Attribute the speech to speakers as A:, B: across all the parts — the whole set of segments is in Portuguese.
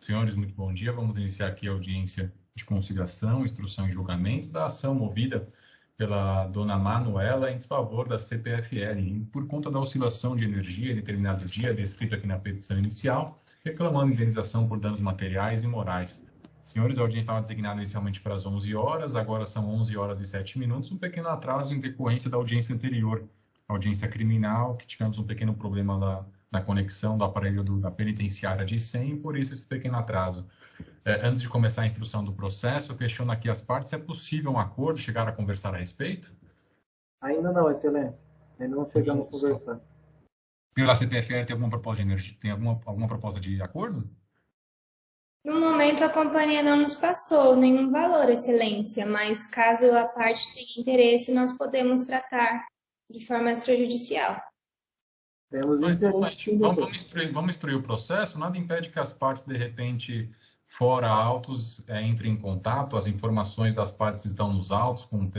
A: Senhores, muito bom dia. Vamos iniciar aqui a audiência de conciliação, instrução e julgamento da ação movida pela dona Manuela em desfavor da CPFL, por conta da oscilação de energia em determinado dia, descrito aqui na petição inicial, reclamando indenização por danos materiais e morais. Senhores, a audiência estava designada inicialmente para as 11 horas, agora são 11 horas e 7 minutos, um pequeno atraso em decorrência da audiência anterior, audiência criminal, que tivemos um pequeno problema lá na conexão do aparelho da penitenciária de ICEM, por isso esse pequeno atraso. Antes de começar a instrução do processo, eu questiono aqui as partes se é possível um acordo, chegar a conversar a respeito?
B: Ainda não, Excelência. Ainda não chegamos a conversar.
A: Pela CPFL tem alguma proposta de energia, tem alguma proposta de acordo?
C: No momento, a companhia não nos passou nenhum valor, Excelência, mas caso a parte tenha interesse, nós podemos tratar de forma extrajudicial.
B: Temos interesse.
A: Vamos instruir o processo, nada impede que as partes, de repente, fora autos, entrem em contato, as informações das partes estão nos autos, com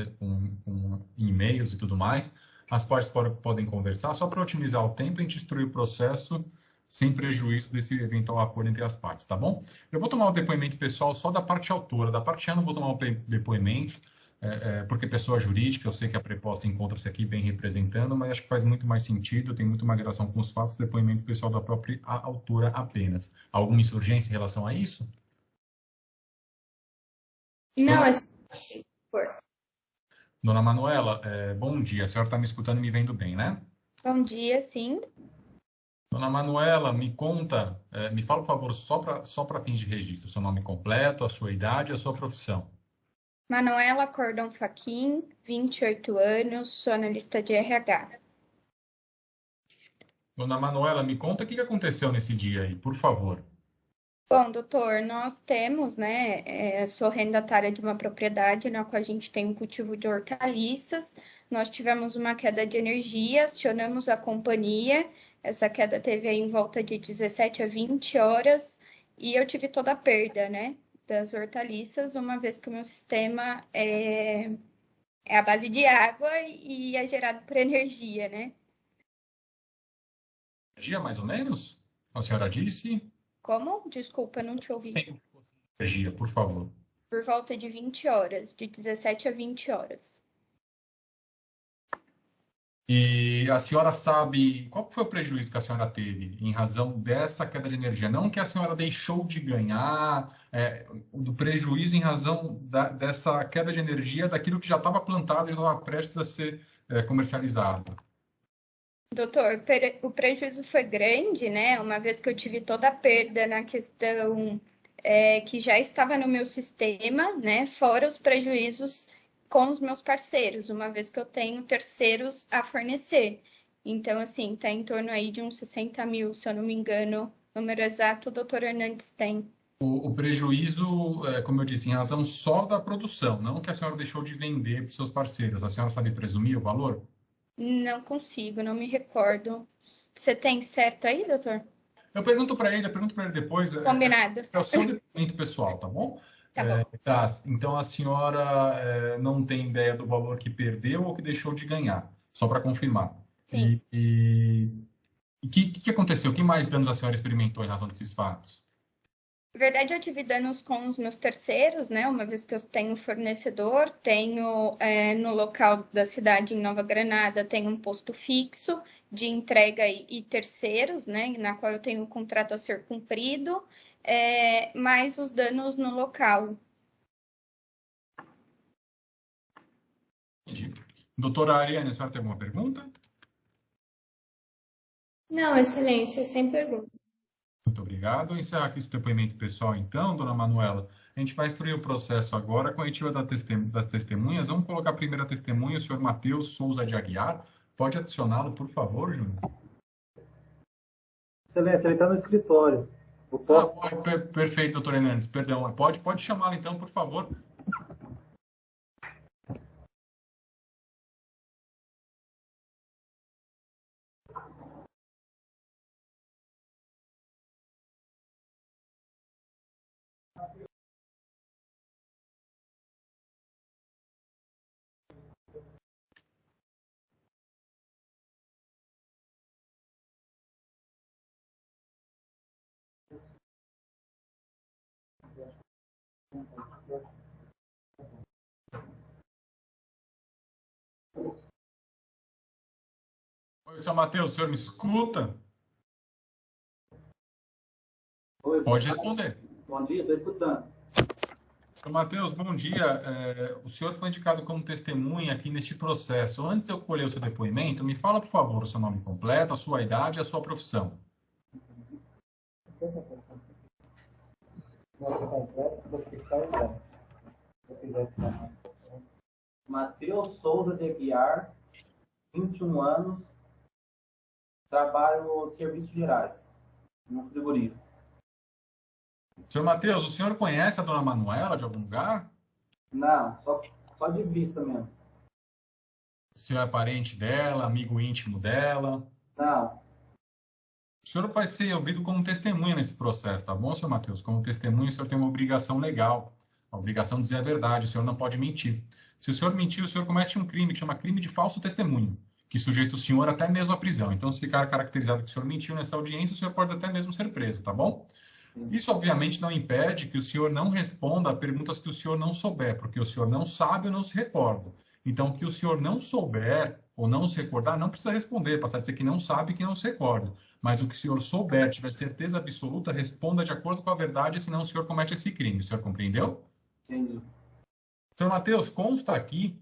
A: e-mails e tudo mais. As partes podem conversar, só para otimizar o tempo, a gente instruir o processo sem prejuízo desse eventual acordo entre as partes, tá bom? Eu vou tomar o depoimento pessoal só da parte autora, da parte A não vou tomar o depoimento, porque pessoa jurídica, eu sei que a preposta encontra-se aqui bem representando, mas acho que faz muito mais sentido, tem muito mais relação com os fatos, depoimento pessoal da própria autora apenas. Alguma insurgência em relação a isso?
C: Não, Excelência, força.
A: Dona Manuela, bom dia. A senhora está me escutando e me vendo bem, né?
D: Bom dia, sim.
A: Dona Manuela, me conta, me fala, por favor, só para fins de registro, seu nome completo, a sua idade e a sua profissão.
D: Manuela Cordon Faquin, 28 anos, sou analista de RH.
A: Dona Manuela, me conta o que aconteceu nesse dia aí, por favor.
D: Bom, doutor, nós temos, sou arrendatária de uma propriedade na qual a gente tem um cultivo de hortaliças. Nós tivemos uma queda de energia, acionamos a companhia. Essa queda teve aí em volta de 17 a 20 horas e eu tive toda a perda, das hortaliças, uma vez que o meu sistema é a base de água e é gerado por energia,
A: Dia, mais ou menos? A senhora disse?
D: Como? Desculpa, não te ouvi.
A: Energia, por favor.
D: Por volta de 20 horas, de 17 a 20 horas.
A: E a senhora sabe qual foi o prejuízo que a senhora teve em razão dessa queda de energia? Não que a senhora deixou de ganhar, do prejuízo em razão dessa queda de energia daquilo que já estava plantado e estava prestes a ser comercializado.
D: Doutor, o prejuízo foi grande, uma vez que eu tive toda a perda na questão que já estava no meu sistema, fora os prejuízos com os meus parceiros, uma vez que eu tenho terceiros a fornecer. Então, assim, está em torno aí de uns 60 mil, se eu não me engano, número exato, o doutor Hernandes tem.
A: O prejuízo, como eu disse, em razão só da produção, não que a senhora deixou de vender para os seus parceiros. A senhora sabe presumir o valor?
D: Não consigo, não me recordo. Você tem certo aí, doutor?
A: Eu pergunto para ele depois.
D: Combinado.
A: É o seu depoimento pessoal, tá bom?
D: Tá bom.
A: Tá, então a senhora não tem ideia do valor que perdeu ou que deixou de ganhar, só para confirmar.
D: Sim.
A: E o que aconteceu? Que mais danos a senhora experimentou em razão desses fatos?
D: Na verdade, eu tive danos com os meus terceiros, uma vez que eu tenho fornecedor, tenho no local da cidade, em Nova Granada, tenho um posto fixo de entrega e terceiros, na qual eu tenho um contrato a ser cumprido, mais os danos no local.
A: Entendi. Doutora Ariane, a senhora tem alguma pergunta?
C: Não, Excelência, sem perguntas.
A: Muito obrigado. Vou encerrar aqui esse depoimento pessoal, então, dona Manuela. A gente vai instruir o processo agora com a oitiva das testemunhas. Vamos colocar a primeira testemunha, o senhor Matheus Souza de Aguiar. Pode adicioná-lo, por favor, Júnior?
B: Excelência, ele está no escritório.
A: Perfeito, doutor Hernandes. Perdão. Pode chamá-lo, então, por favor. Oi, senhor Matheus, o senhor me escuta?
B: Oi,
A: Pode responder.
B: bom dia, estou escutando.
A: Senhor Matheus, bom dia. O senhor foi indicado como testemunha aqui neste processo. Antes de eu colher o seu depoimento, me fala, por favor, o seu nome completo, a sua idade e a sua profissão.
B: Matheus Souza de Aguiar, 21 anos, trabalho em serviços gerais, no frigorífico.
A: Senhor Matheus, o senhor conhece a dona Manuela de algum lugar?
B: Não, só de vista mesmo.
A: O senhor é parente dela, amigo íntimo dela?
B: Não,
A: O senhor vai ser ouvido como testemunha nesse processo, tá bom, senhor Matheus? Como testemunha, o senhor tem uma obrigação legal, a obrigação de dizer a verdade, o senhor não pode mentir. Se o senhor mentir, o senhor comete um crime que chama crime de falso testemunho, que sujeita o senhor até mesmo à prisão. Então, se ficar caracterizado que o senhor mentiu nessa audiência, o senhor pode até mesmo ser preso, tá bom? Isso, obviamente, não impede que o senhor não responda a perguntas que o senhor não souber, porque o senhor não sabe ou não se recorda. Então, o que o senhor não souber ou não se recordar, não precisa responder, passa a dizer que não sabe e que não se recorda. Mas o que o senhor souber, tiver certeza absoluta, responda de acordo com a verdade, senão o senhor comete esse crime. O senhor compreendeu?
B: entendi.
A: Senhor Matheus, consta aqui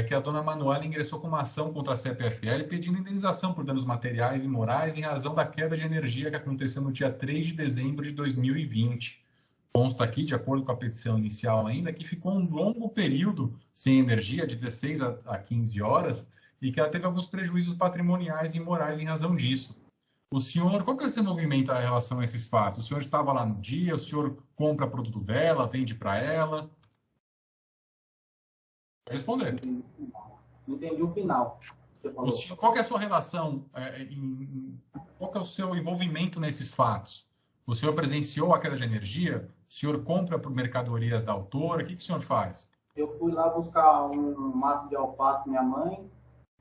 A: que a dona Manuela ingressou com uma ação contra a CPFL pedindo indenização por danos materiais e morais em razão da queda de energia que aconteceu no dia 3 de dezembro de 2020. Consta aqui, de acordo com a petição inicial ainda, que ficou um longo período sem energia, de 16 a 15 horas, e que ela teve alguns prejuízos patrimoniais e morais em razão disso. O senhor, qual que é o seu movimento em relação a esses fatos? O senhor estava lá no dia, o senhor compra produto dela, vende para ela? Pode responder.
B: Não entendi o final. Você falou.
A: Qual que é a sua relação, qual que é o seu envolvimento nesses fatos? O senhor presenciou a queda de energia? O senhor compra por mercadorias da autora? O que o senhor faz?
B: Eu fui lá buscar um maço de alface com minha mãe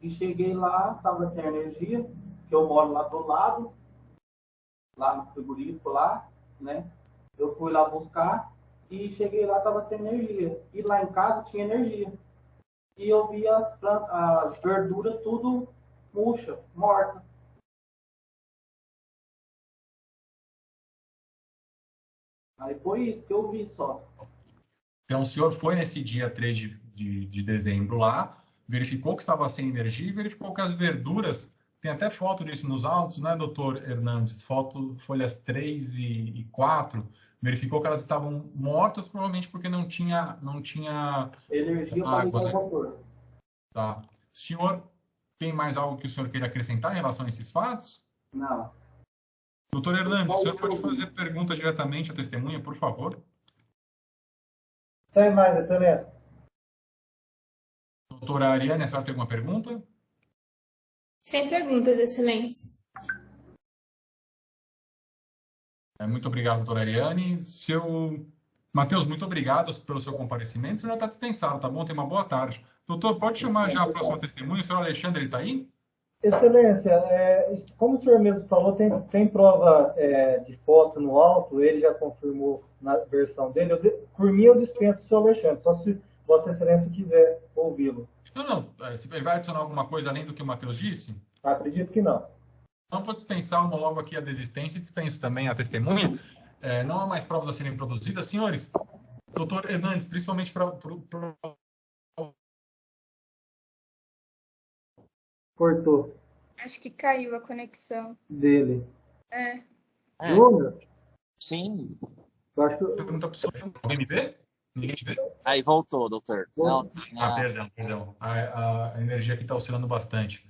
B: e cheguei lá, estava sem energia, que eu moro lá do lado, lá no frigorífico lá, né? Eu fui lá buscar e cheguei lá, estava sem energia. E lá em casa tinha energia. E eu vi as plantas, as verduras tudo murcha, morta. Aí foi isso que eu vi só.
A: Então, o senhor foi nesse dia 3 de dezembro lá, verificou que estava sem energia e verificou que as verduras, tem até foto disso nos autos, né, doutor Hernandes? Folhas 3 e 4, verificou que elas estavam mortas, provavelmente porque não tinha
B: Energia para ligar
A: água,
B: o
A: né?
B: vapor.
A: Tá. O senhor tem mais algo que o senhor queira acrescentar em relação a esses fatos?
B: Não.
A: Doutor Hernandes, o senhor pode fazer pergunta diretamente à testemunha, por favor?
B: Tem mais, excelência?
A: Doutora Ariane, a senhora tem alguma pergunta?
C: Sem perguntas, excelência.
A: Muito obrigado, doutora Ariane. Matheus, muito obrigado pelo seu comparecimento. O senhor já está dispensado, tá bom? Tenha uma boa tarde. Doutor, pode chamar já a próxima testemunha? O senhor Alexandre, ele está aí?
E: Excelência, como o senhor mesmo falou, tem prova de foto no auto, ele já confirmou na versão dele. Por mim, eu dispenso o senhor Alexandre, só se Vossa Excelência quiser ouvi-lo.
A: Não. Ele vai adicionar alguma coisa além do que o Matheus disse?
E: Acredito que não.
A: Então, vou dispensar logo aqui a desistência e dispenso também a testemunha. Não há mais provas a serem produzidas. Senhores, doutor Hernandes, principalmente para...
E: Cortou.
D: Acho que caiu a conexão.
E: Dele.
F: Júnior? Sim.
E: Eu acho que...
A: Pergunta para o senhor. Alguém me vê? Ninguém me vê?
F: Aí voltou, doutor. Não,
A: Perdão. A energia aqui está oscilando bastante.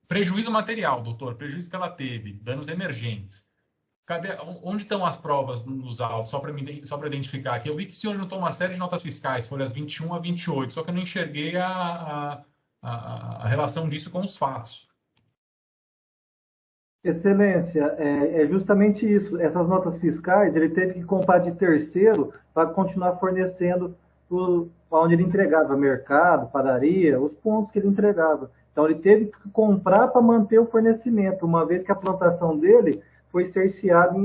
A: Prejuízo material, doutor. Prejuízo que ela teve. Danos emergentes. Onde estão as provas nos autos? Só para identificar aqui. Eu vi que o senhor anotou uma série de notas fiscais, folhas 21 a 28, só que eu não enxerguei a relação disso com os fatos.
E: Excelência, é justamente isso. Essas notas fiscais, ele teve que comprar de terceiro para continuar fornecendo onde ele entregava, mercado, padaria, os pontos que ele entregava. Então, ele teve que comprar para manter o fornecimento, uma vez que a plantação dele foi cerceada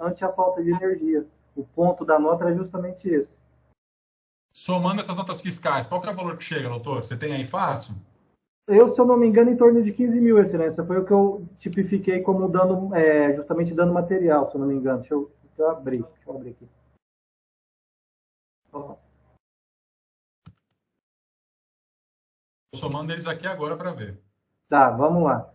E: ante a falta de energia. O ponto da nota é justamente esse.
A: Somando essas notas fiscais, qual que é o valor que chega, doutor? Você tem aí fácil?
E: Eu, se eu não me engano, em torno de 15 mil, Excelência. Foi o que eu tipifiquei como dando, justamente dando material, se eu não me engano. Deixa eu abrir. Deixa eu abrir aqui.
A: Estou somando eles aqui agora para ver.
E: Tá, vamos lá.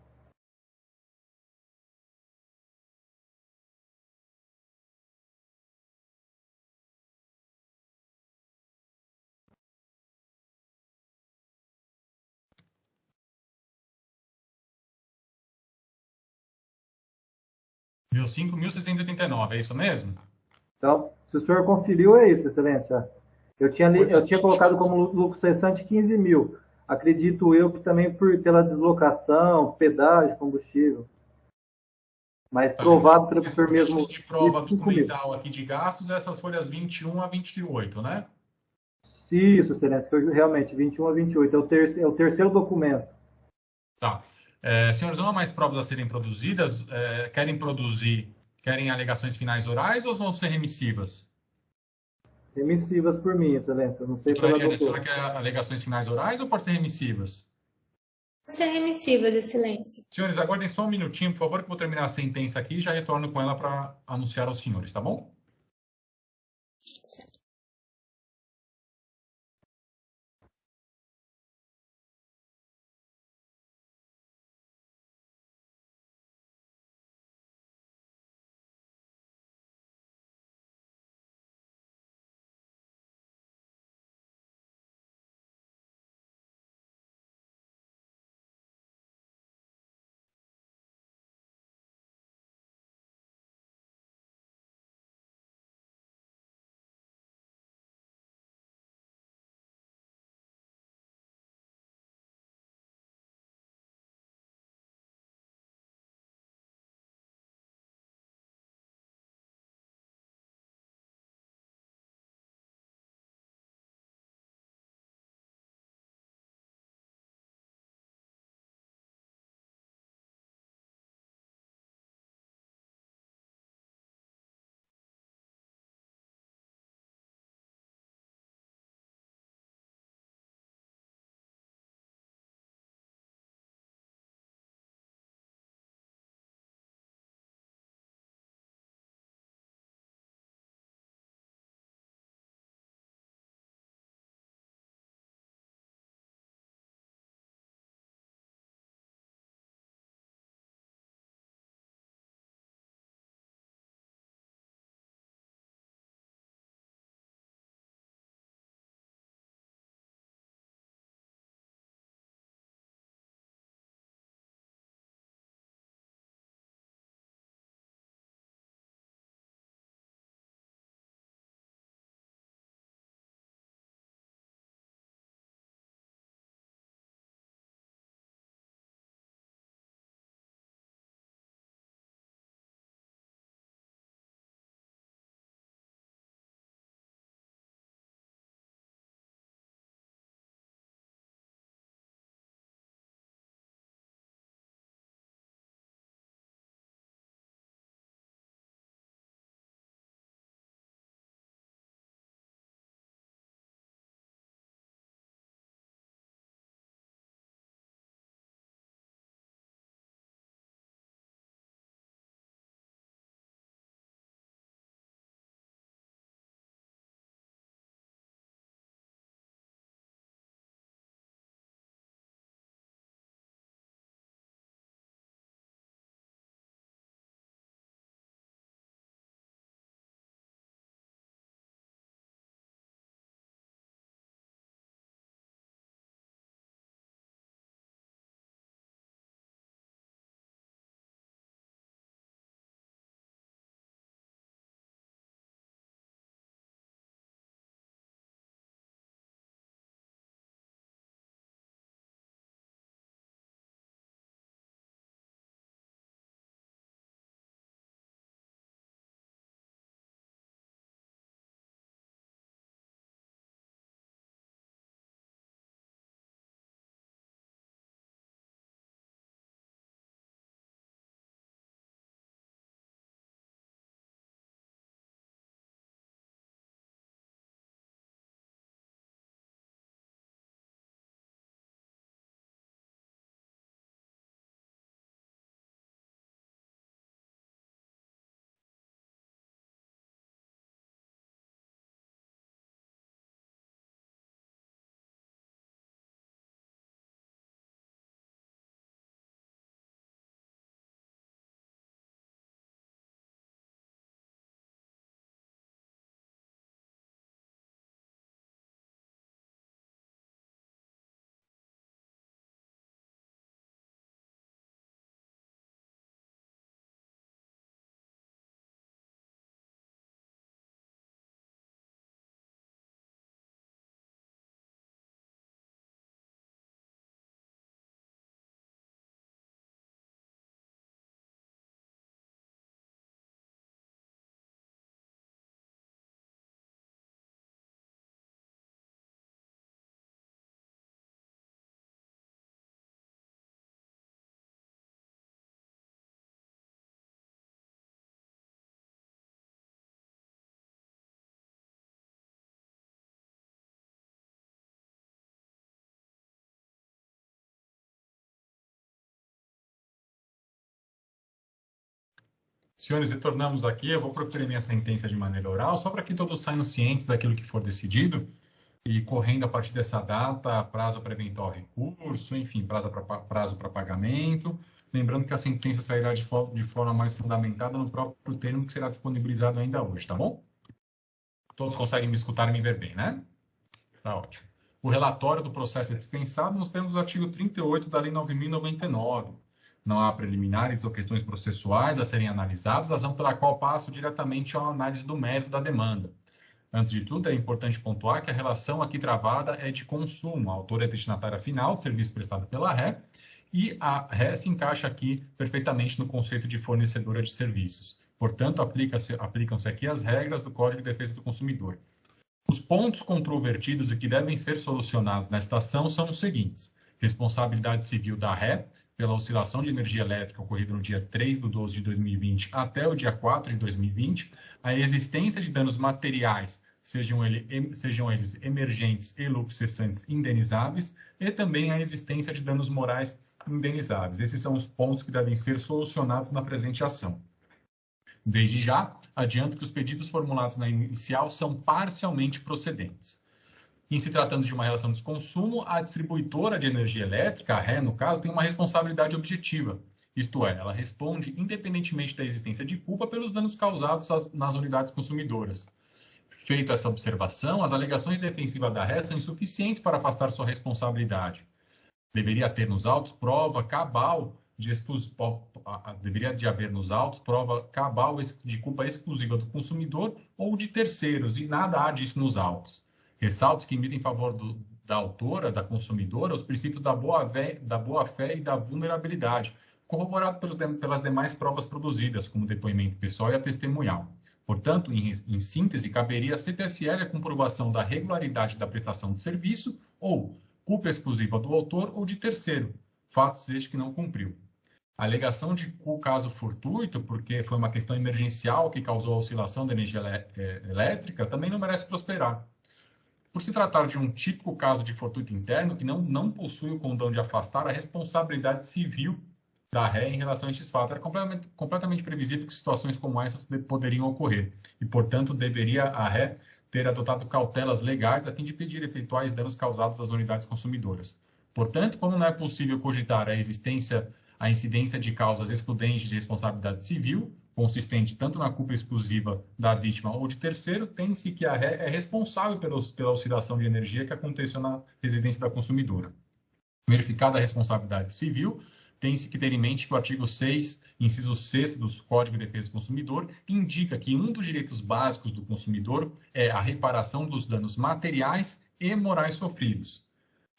A: Deu 5.689, é isso mesmo?
E: Então, se o senhor conferiu, é isso, Excelência. Eu tinha colocado como lucro cessante 15 mil. Acredito eu que também pela deslocação, pedágio, combustível. Mas provado pelo professor mesmo.
A: De prova documental aqui de gastos, essas folhas 21 a 28, né?
E: Isso, Excelência, foi realmente 21 a 28. É o terceiro documento.
A: Tá. Senhores, não há mais provas a serem produzidas? Querem alegações finais orais ou vão ser remissivas?
E: Remissivas por mim, Excelência. Não sei pela
A: Clariane, a senhora
E: doutora.
A: quer alegações finais orais ou pode ser remissivas?
C: Ser remissivas, Excelência.
A: Senhores, aguardem só um minutinho, por favor, que eu vou terminar a sentença aqui e já retorno com ela para anunciar aos senhores, tá bom? Senhores, retornamos aqui. Eu vou proferir minha sentença de maneira oral, só para que todos saiam cientes daquilo que for decidido e correndo a partir dessa data, prazo para eventual recurso, enfim, prazo para pagamento. Lembrando que a sentença sairá de forma mais fundamentada no próprio termo que será disponibilizado ainda hoje, tá bom? Todos conseguem me escutar e me ver bem, né? Tá ótimo. O relatório do processo é dispensado nos termos do artigo 38 da Lei 9.099. Não há preliminares ou questões processuais a serem analisadas, razão pela qual passo diretamente à análise do mérito da demanda. Antes de tudo, é importante pontuar que a relação aqui travada é de consumo. A autora é destinatária final do serviço prestado pela ré, e a ré se encaixa aqui perfeitamente no conceito de fornecedora de serviços. Portanto, aplicam-se aqui as regras do Código de Defesa do Consumidor. Os pontos controvertidos e que devem ser solucionados nesta ação são os seguintes: responsabilidade civil da ré pela oscilação de energia elétrica ocorrida no dia 3/12 de 2020 até o dia 4 de 2020, a existência de danos materiais, sejam eles emergentes e lucros cessantes indenizáveis, e também a existência de danos morais indenizáveis. Esses são os pontos que devem ser solucionados na presente ação. Desde já, adianto que os pedidos formulados na inicial são parcialmente procedentes. Em se tratando de uma relação de consumo, a distribuidora de energia elétrica, a ré, no caso, tem uma responsabilidade objetiva. Isto é, ela responde independentemente da existência de culpa pelos danos causados nas unidades consumidoras. Feita essa observação, as alegações defensivas da ré são insuficientes para afastar sua responsabilidade. Deveria ter nos autos prova cabal deveria haver nos autos prova cabal de culpa exclusiva do consumidor ou de terceiros, e nada há disso nos autos. Ressalto que imita em favor da autora, da consumidora, os princípios da boa-fé e da vulnerabilidade, corroborado pelas demais provas produzidas, como depoimento pessoal e a testemunhal. Portanto, em síntese, caberia à CPFL a comprovação da regularidade da prestação do serviço ou culpa exclusiva do autor ou de terceiro, fatos estes que não cumpriu. A alegação de caso fortuito, porque foi uma questão emergencial que causou a oscilação da energia elétrica, também não merece prosperar. Por se tratar de um típico caso de fortuito interno que não possui o condão de afastar a responsabilidade civil da ré em relação a estes fatos, era completamente previsível que situações como essas poderiam ocorrer e, portanto, deveria a ré ter adotado cautelas legais a fim de impedir eventuais danos causados às unidades consumidoras. Portanto, como não é possível cogitar a incidência de causas excludentes de responsabilidade civil, consistente tanto na culpa exclusiva da vítima ou de terceiro, tem-se que a ré é responsável pela oscilação de energia que aconteceu na residência da consumidora. Verificada a responsabilidade civil, tem-se que ter em mente que o artigo 6, inciso 6 do Código de Defesa do Consumidor, indica que um dos direitos básicos do consumidor é a reparação dos danos materiais e morais sofridos.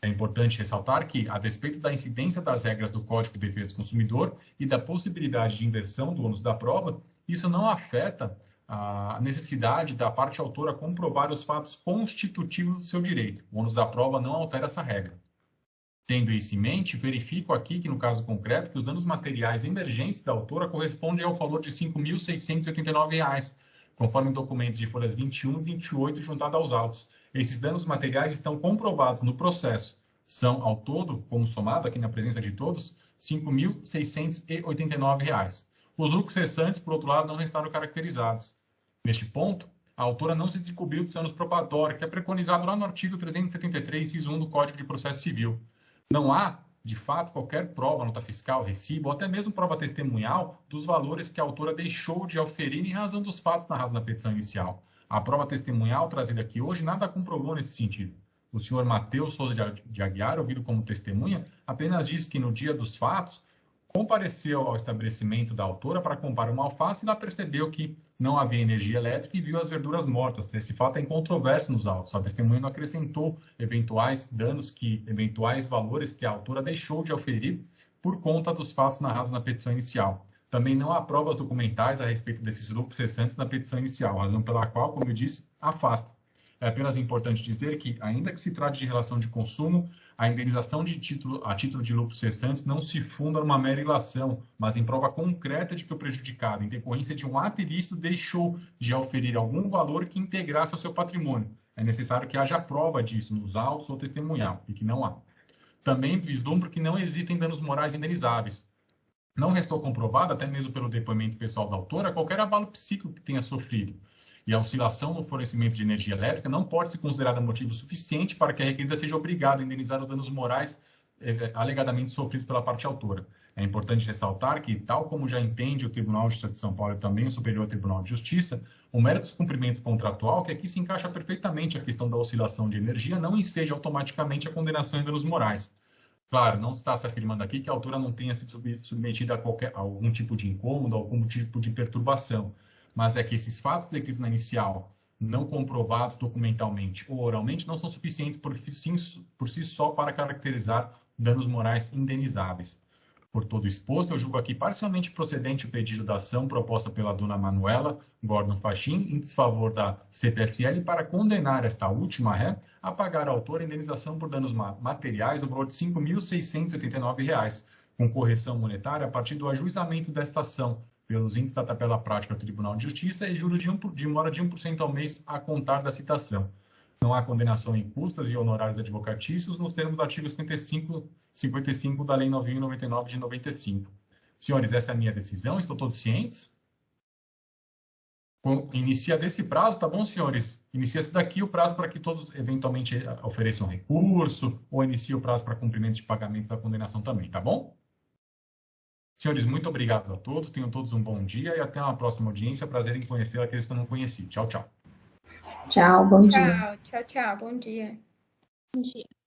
A: É importante ressaltar que, a despeito da incidência das regras do Código de Defesa do Consumidor e da possibilidade de inversão do ônus da prova, isso não afeta a necessidade da parte autora comprovar os fatos constitutivos do seu direito. O ônus da prova não altera essa regra. Tendo isso em mente, verifico aqui que, no caso concreto, que os danos materiais emergentes da autora correspondem ao valor de R$ 5.689, conforme documentos de folhas 21 e 28 juntado aos autos. Esses danos materiais estão comprovados no processo. São, ao todo, como somado aqui na presença de todos, R$ 5.689. Os lucros cessantes, por outro lado, não restaram caracterizados. Neste ponto, a autora não se descobriu do ônus probatório, que é preconizado lá no artigo 373, inciso 1 do Código de Processo Civil. Não há, de fato, qualquer prova, nota fiscal, recibo, ou até mesmo prova testemunhal dos valores que a autora deixou de auferir em razão dos fatos narrados na petição inicial. A prova testemunhal trazida aqui hoje nada comprovou nesse sentido. O senhor Matheus Souza de Aguiar, ouvido como testemunha, apenas disse que no dia dos fatos compareceu ao estabelecimento da autora para comprar uma alface e lá percebeu que não havia energia elétrica e viu as verduras mortas. Esse fato é incontroverso nos autos. A testemunha não acrescentou eventuais valores que a autora deixou de auferir por conta dos fatos narrados na petição inicial. Também não há provas documentais a respeito desses lucros cessantes na petição inicial, razão pela qual, como eu disse, afasta. É apenas importante dizer que, ainda que se trate de relação de consumo, a indenização a título de lucros cessantes não se funda numa mera ilação, mas em prova concreta de que o prejudicado, em decorrência de um ato ilícito, deixou de auferir algum valor que integrasse ao seu patrimônio. É necessário que haja prova disso nos autos ou testemunhal, e que não há. Também vislumbro que não existem danos morais indenizáveis. Não restou comprovado, até mesmo pelo depoimento pessoal da autora, qualquer abalo psíquico que tenha sofrido. E a oscilação no fornecimento de energia elétrica não pode ser considerada motivo suficiente para que a requerida seja obrigada a indenizar os danos morais alegadamente sofridos pela parte autora. É importante ressaltar que, tal como já entende o Tribunal de Justiça de São Paulo e também o Superior Tribunal de Justiça, o mero descumprimento contratual, que aqui se encaixa perfeitamente a questão da oscilação de energia, não enseja automaticamente a condenação em danos morais. Claro, não está se afirmando aqui que a autora não tenha sido submetida a algum tipo de incômodo, algum tipo de perturbação, mas é que esses fatos descritos na inicial, não comprovados documentalmente ou oralmente, não são suficientes por si só para caracterizar danos morais indenizáveis. Por todo exposto, eu julgo aqui parcialmente procedente o pedido da ação proposta pela dona Manuela Gordon Fachin em desfavor da CPFL para condenar esta última ré a pagar à autora indenização por danos materiais no valor de R$ 5.689, com correção monetária a partir do ajuizamento desta ação pelos índices da tabela prática do Tribunal de Justiça e juros de mora de 1% ao mês a contar da citação. Não há condenação em custas e honorários advocatícios nos termos do artigo 55 da Lei 9.099 de 95. Senhores, essa é a minha decisão, estão todos cientes? Inicia desse prazo, tá bom, senhores? Inicia-se daqui o prazo para que todos eventualmente ofereçam recurso ou inicie o prazo para cumprimento de pagamento da condenação também, tá bom? Senhores, muito obrigado a todos, tenham todos um bom dia e até uma próxima audiência. Prazer em conhecer aqueles que eu não conheci. Tchau, tchau.
G: Tchau, bom dia.
D: Tchau, tchau, bom dia.
C: Bom dia.